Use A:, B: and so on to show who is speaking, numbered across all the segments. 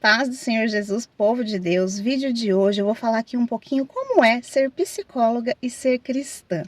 A: Paz do Senhor Jesus, povo de Deus. Vídeo de hoje eu vou falar aqui um pouquinho como é ser psicóloga e ser cristã.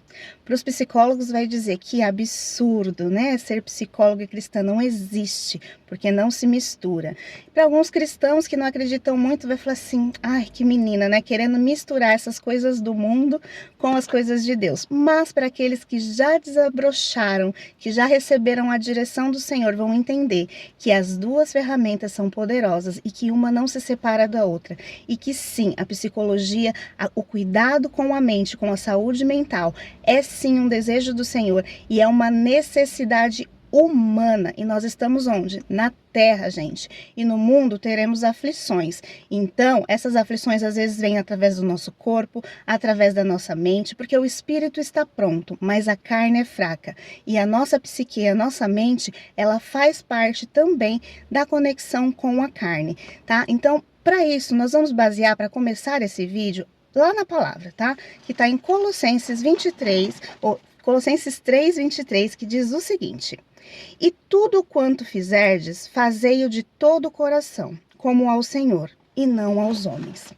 A: Para os psicólogos vai dizer que é absurdo, né? Ser psicóloga e cristã não existe, porque não se mistura. Para alguns cristãos que não acreditam muito vai falar assim, ai que menina, né? Querendo misturar essas coisas do mundo com as coisas de Deus. Mas para aqueles que já desabrocharam, que já receberam a direção do Senhor, vão entender que as duas ferramentas são poderosas e que uma não se separa da outra, e que sim, a psicologia, o cuidado com a mente, com a saúde mental, é sim um desejo do Senhor e é uma necessidade humana. E nós estamos onde? Na terra, gente. E no mundo teremos aflições. Então, essas aflições às vezes vêm através do nosso corpo, através da nossa mente, porque o espírito está pronto, mas a carne é fraca. E a nossa psique, a nossa mente, ela faz parte também da conexão com a carne, tá? Então, para isso, nós vamos basear, para começar esse vídeo, lá na palavra, tá? Que está em Colossenses 23, ou Colossenses 3, 23, que diz o seguinte: e tudo quanto fizerdes, fazei-o de todo o coração, como ao Senhor, e não aos homens.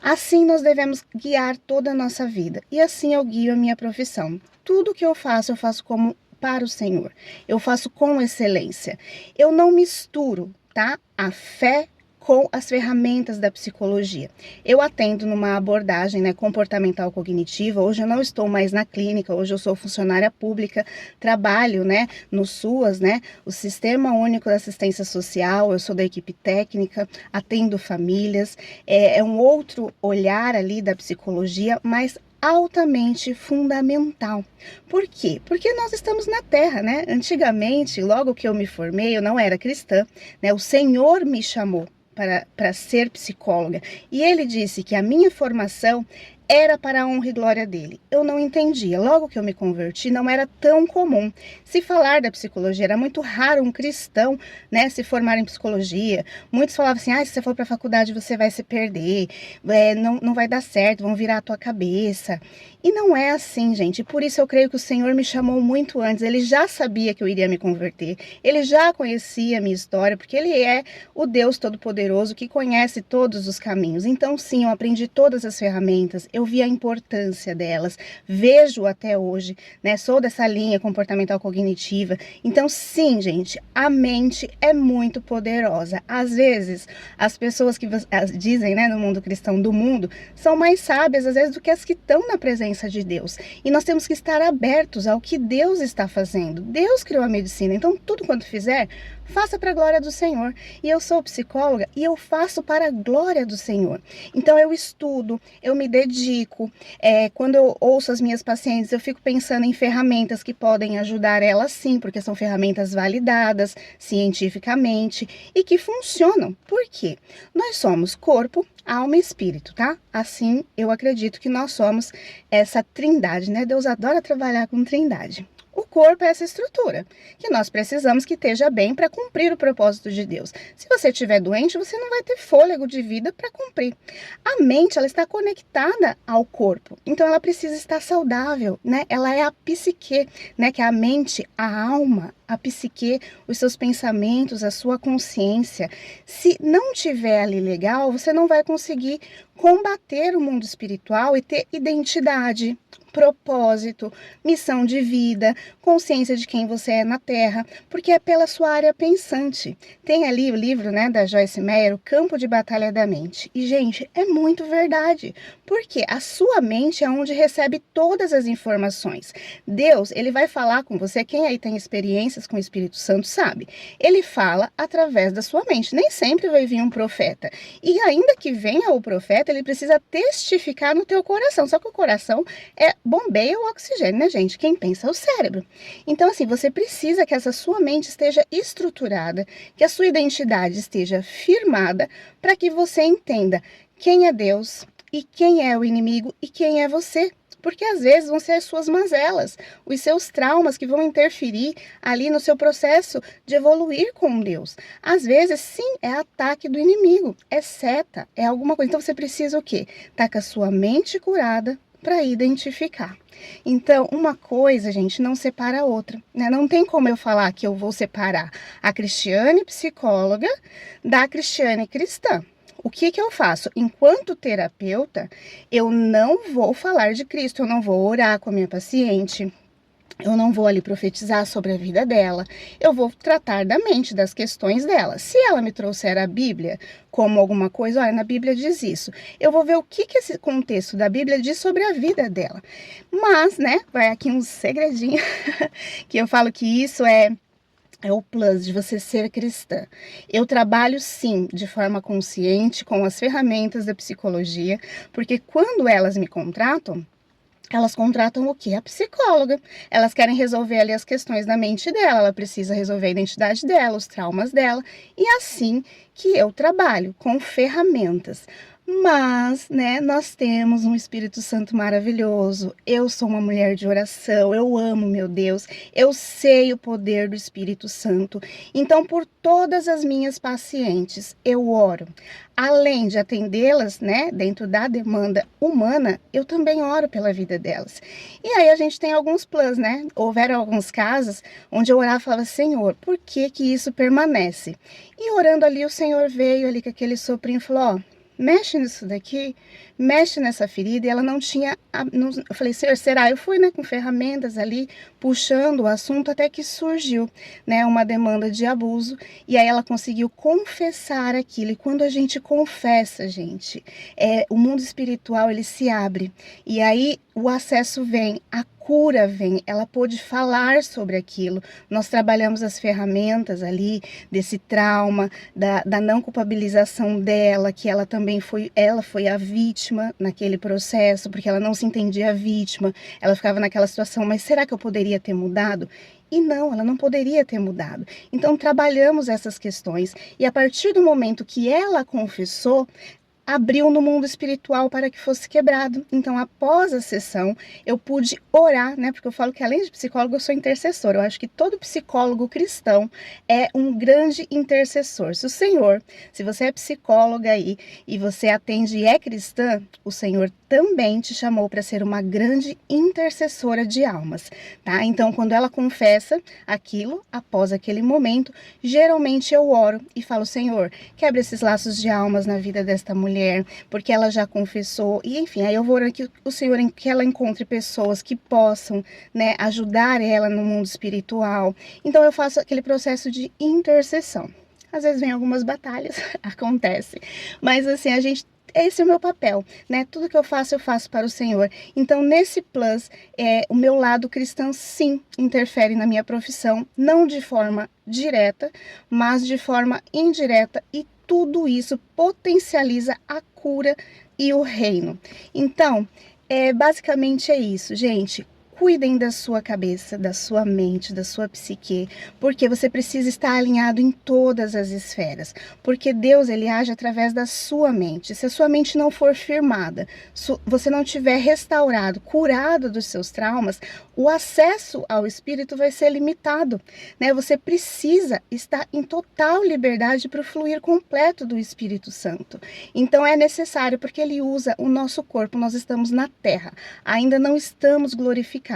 A: Assim nós devemos guiar toda a nossa vida, e assim eu guio a minha profissão. Tudo que eu faço como para o Senhor. Eu faço com excelência. Eu não misturo, tá? A fé com as ferramentas da psicologia. Eu atendo numa abordagem, né, comportamental cognitiva. Hoje eu não estou mais na clínica, hoje eu sou funcionária pública, trabalho, né, no SUAS, né, o Sistema Único de Assistência Social. Eu sou da equipe técnica, atendo famílias. É um outro olhar ali da psicologia, mas altamente fundamental. Por quê? Porque nós estamos na Terra, né? Antigamente, logo que eu me formei, eu não era cristã, né? O Senhor me chamou para ser psicóloga. E ele disse que a minha formação era para a honra e glória dele. Eu não entendia. Logo que eu me converti, não era tão comum se falar da psicologia. Era muito raro um cristão, né, se formar em psicologia. Muitos falavam assim, se você for para a faculdade você vai se perder, não vai dar certo, vão virar a tua cabeça. E não é assim, gente. Por isso eu creio que o Senhor me chamou muito antes. Ele já sabia que eu iria me converter. Ele já conhecia a minha história, porque ele é o Deus Todo-Poderoso que conhece todos os caminhos. Então, sim, eu aprendi todas as ferramentas. Eu vi a importância delas, vejo até hoje, né? Sou dessa linha comportamental cognitiva. Então, sim, gente, a mente é muito poderosa. Às vezes, as pessoas que dizem, né, no mundo cristão do mundo, são mais sábias, às vezes, do que as que estão na presença de Deus. E nós temos que estar abertos ao que Deus está fazendo. Deus criou a medicina, então tudo quanto fizer, faça para a glória do Senhor. E eu sou psicóloga e eu faço para a glória do Senhor. Então eu estudo, eu me dedico. Quando eu ouço as minhas pacientes, eu fico pensando em ferramentas que podem ajudar elas sim, porque são ferramentas validadas cientificamente e que funcionam. Por quê? Nós somos corpo, alma e espírito, tá? Assim, eu acredito que nós somos essa trindade, né? Deus adora trabalhar com trindade. O corpo é essa estrutura que nós precisamos que esteja bem para cumprir o propósito de Deus. Se você estiver doente, você não vai ter fôlego de vida para cumprir. A mente, ela está conectada ao corpo, então ela precisa estar saudável, né? Ela é a psique, né? Que é a mente, a alma, a psique, os seus pensamentos, a sua consciência. Se não tiver ali legal, você não vai conseguir combater o mundo espiritual e ter identidade, propósito, missão de vida, consciência de quem você é na Terra, porque é pela sua área pensante. Tem ali o livro, né, da Joyce Meyer, O Campo de Batalha da Mente. E, gente, é muito verdade, porque a sua mente é onde recebe todas as informações. Deus, ele vai falar com você, quem aí tem experiências com o Espírito Santo sabe, ele fala através da sua mente, nem sempre vai vir um profeta. E ainda que venha o profeta, ele precisa testificar no teu coração, só que o coração bombeia o oxigênio, né, gente? Quem pensa é o cérebro. Então, assim, você precisa que essa sua mente esteja estruturada, que a sua identidade esteja firmada, para que você entenda quem é Deus e quem é o inimigo e quem é você. Porque às vezes vão ser as suas mazelas, os seus traumas que vão interferir ali no seu processo de evoluir com Deus. Às vezes, sim, é ataque do inimigo, é seta, é alguma coisa. Então você precisa o quê? Tá com a sua mente curada, para identificar. Então, uma coisa, gente, não separa a outra, né? Não tem como eu falar que eu vou separar a Cristiane psicóloga da Cristiane cristã. O que que eu faço? Enquanto terapeuta, eu não vou falar de Cristo, eu não vou orar com a minha paciente, eu não vou ali profetizar sobre a vida dela, eu vou tratar da mente, das questões dela. Se ela me trouxer a Bíblia como alguma coisa, olha, na Bíblia diz isso, eu vou ver o que esse contexto da Bíblia diz sobre a vida dela. Mas, né, vai aqui um segredinho, que eu falo que isso é o plus de você ser cristã. Eu trabalho sim, de forma consciente, com as ferramentas da psicologia, porque quando elas me contratam, elas contratam o quê? A psicóloga. Elas querem resolver ali as questões da mente dela, ela precisa resolver a identidade dela, os traumas dela, e é assim que eu trabalho, com ferramentas. Mas, né, nós temos um Espírito Santo maravilhoso. Eu sou uma mulher de oração, eu amo meu Deus, eu sei o poder do Espírito Santo. Então, por todas as minhas pacientes, eu oro. Além de atendê-las, né, dentro da demanda humana, eu também oro pela vida delas. E aí a gente tem alguns plus, né? Houveram alguns casos onde eu orava e falava, Senhor, por que que isso permanece? E orando ali, o Senhor veio ali com aquele soprinho e falou, ó, mexe nisso daqui, mexe nessa ferida, e ela não tinha, eu falei, Senhor, será? Eu fui, né, com ferramentas ali, puxando o assunto até que surgiu, né, uma demanda de abuso, e aí ela conseguiu confessar aquilo, e quando a gente confessa, gente, o mundo espiritual, ele se abre, e aí o acesso vem, a cura vem, ela pôde falar sobre aquilo, nós trabalhamos as ferramentas ali, desse trauma, da não culpabilização dela, que ela também foi a vítima naquele processo, porque ela não se entendia vítima, ela ficava naquela situação, mas será que eu poderia ter mudado? E não, ela não poderia ter mudado. Então, trabalhamos essas questões, e a partir do momento que ela confessou, abriu no mundo espiritual para que fosse quebrado. Então, após a sessão, eu pude orar, né? Porque eu falo que além de psicólogo, eu sou intercessora. Eu acho que todo psicólogo cristão é um grande intercessor. Se o Senhor, se você é psicóloga aí e você atende e é cristã, o Senhor também te chamou para ser uma grande intercessora de almas, tá? Então, quando ela confessa aquilo, após aquele momento, geralmente eu oro e falo, Senhor, quebra esses laços de almas na vida desta mulher, porque ela já confessou, e enfim, aí eu vou orar que o Senhor, que ela encontre pessoas que possam, né, ajudar ela no mundo espiritual. Então eu faço aquele processo de intercessão. Às vezes vem algumas batalhas, acontece, mas assim, esse é o meu papel, né? Tudo que eu faço para o Senhor. Então, nesse plus, o meu lado cristão, sim, interfere na minha profissão, não de forma direta, mas de forma indireta, e tudo isso potencializa a cura e o reino. Então, basicamente é isso, gente. Cuidem da sua cabeça, da sua mente, da sua psique, porque você precisa estar alinhado em todas as esferas, porque Deus, ele age através da sua mente. Se a sua mente não for firmada, você não tiver restaurado, curado dos seus traumas, o acesso ao Espírito vai ser limitado, né? Você precisa estar em total liberdade para o fluir completo do Espírito Santo. Então é necessário, porque ele usa o nosso corpo, nós estamos na terra, ainda não estamos glorificados.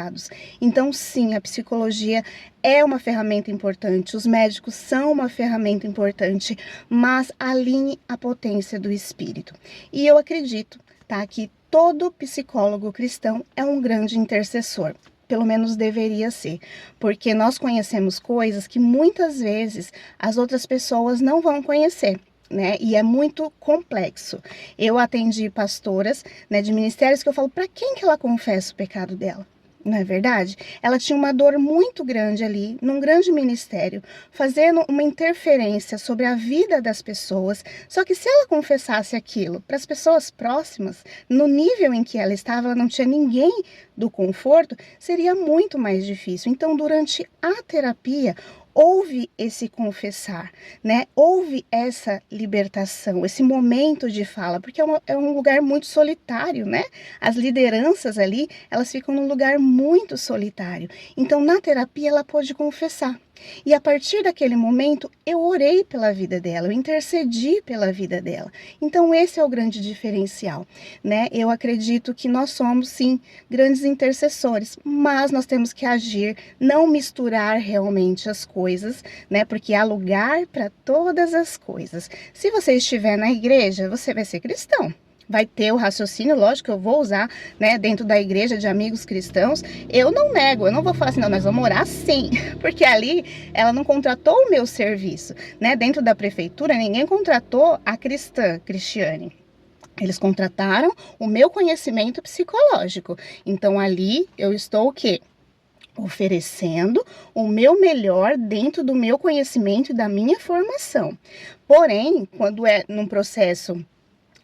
A: Então, sim, a psicologia é uma ferramenta importante, os médicos são uma ferramenta importante, mas alinhe a potência do espírito. E eu acredito, tá, que todo psicólogo cristão é um grande intercessor. Pelo menos deveria ser, porque nós conhecemos coisas que muitas vezes as outras pessoas não vão conhecer, né? E é muito complexo. Eu atendi pastoras, né, de ministérios que eu falo, para quem que ela confessa o pecado dela? Não é verdade? Ela tinha uma dor muito grande ali, num grande ministério, fazendo uma interferência sobre a vida das pessoas. Só que se ela confessasse aquilo para as pessoas próximas, no nível em que ela estava, ela não tinha ninguém do conforto, seria muito mais difícil. Então, durante a terapia, houve esse confessar, né? Houve essa libertação, esse momento de fala, porque é um lugar muito solitário, né? As lideranças ali, elas ficam num lugar muito solitário. Então, na terapia, ela pôde confessar. E a partir daquele momento, eu orei pela vida dela, eu intercedi pela vida dela. Então, esse é o grande diferencial, né? Eu acredito que nós somos, sim, grandes intercessores, mas nós temos que agir, não misturar realmente as coisas, né? Porque há lugar para todas as coisas. Se você estiver na igreja, você vai ser cristão. Vai ter o raciocínio, lógico que eu vou usar, né, dentro da igreja de amigos cristãos. Eu não nego, eu não vou falar assim, não, nós vamos orar sim, porque ali ela não contratou o meu serviço, né? Dentro da prefeitura, ninguém contratou a cristã, Cristiane. Eles contrataram o meu conhecimento psicológico. Então ali eu estou o quê? Oferecendo o meu melhor dentro do meu conhecimento e da minha formação. Porém, quando é num processo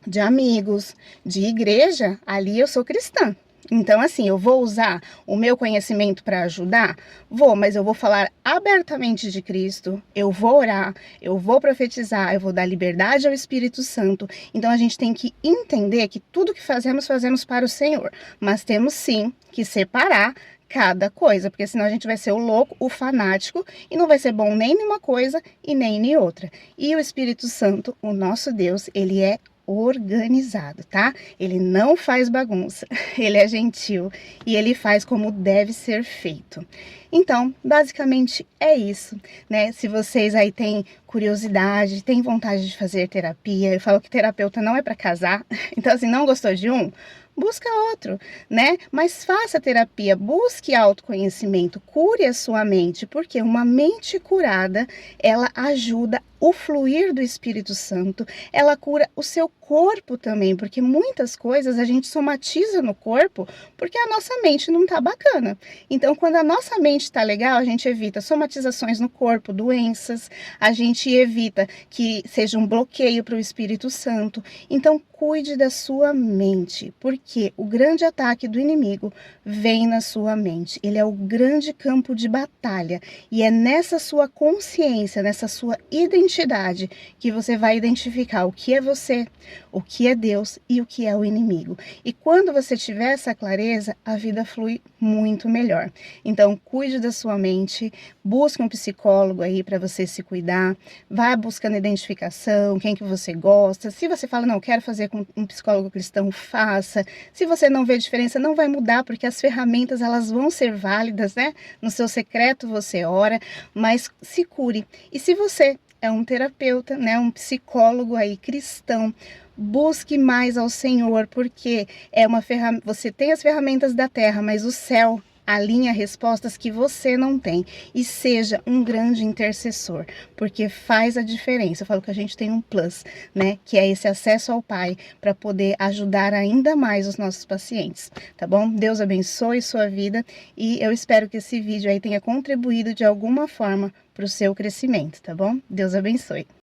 A: de amigos, de igreja, ali eu sou cristã. Então, assim, eu vou usar o meu conhecimento para ajudar? Vou, mas eu vou falar abertamente de Cristo, eu vou orar, eu vou profetizar, eu vou dar liberdade ao Espírito Santo. Então, a gente tem que entender que tudo que fazemos, fazemos para o Senhor. Mas temos sim que separar cada coisa, porque senão a gente vai ser o louco, o fanático, e não vai ser bom nem numa coisa e nem em outra. E o Espírito Santo, o nosso Deus, ele é organizado, tá? Ele não faz bagunça, ele é gentil e ele faz como deve ser feito. Então, basicamente é isso, né? Se vocês aí têm curiosidade, têm vontade de fazer terapia, eu falo que terapeuta não é para casar, então assim, não gostou de um? Busca outro, né? Mas faça terapia, busque autoconhecimento, cure a sua mente, porque uma mente curada, ela ajuda o fluir do Espírito Santo, ela cura o seu corpo também, porque muitas coisas a gente somatiza no corpo porque a nossa mente não tá bacana. Então, quando a nossa mente tá legal, a gente evita somatizações no corpo, doenças, a gente evita que seja um bloqueio para o Espírito Santo. Então, cuide da sua mente, porque o grande ataque do inimigo vem na sua mente. Ele é o grande campo de batalha e é nessa sua consciência, nessa sua identidade que você vai identificar o que é você, o que é Deus e o que é o inimigo. E quando você tiver essa clareza, a vida flui muito melhor. Então, cuide da sua mente, busque um psicólogo aí para você se cuidar, vá buscando identificação, quem que você gosta. Se você fala, não, quero fazer com um psicólogo cristão, faça. Se você não vê diferença, não vai mudar, porque as ferramentas, elas vão ser válidas, né? No seu secreto você ora, mas se cure. E se você é um terapeuta, né, um psicólogo aí cristão, busque mais ao Senhor, porque é uma ferramenta, você tem as ferramentas da terra, mas o céu alinha respostas que você não tem, e seja um grande intercessor, porque faz a diferença. Eu falo que a gente tem um plus, né, que é esse acesso ao Pai para poder ajudar ainda mais os nossos pacientes, tá bom? Deus abençoe sua vida e eu espero que esse vídeo aí tenha contribuído de alguma forma para o seu crescimento, tá bom? Deus abençoe.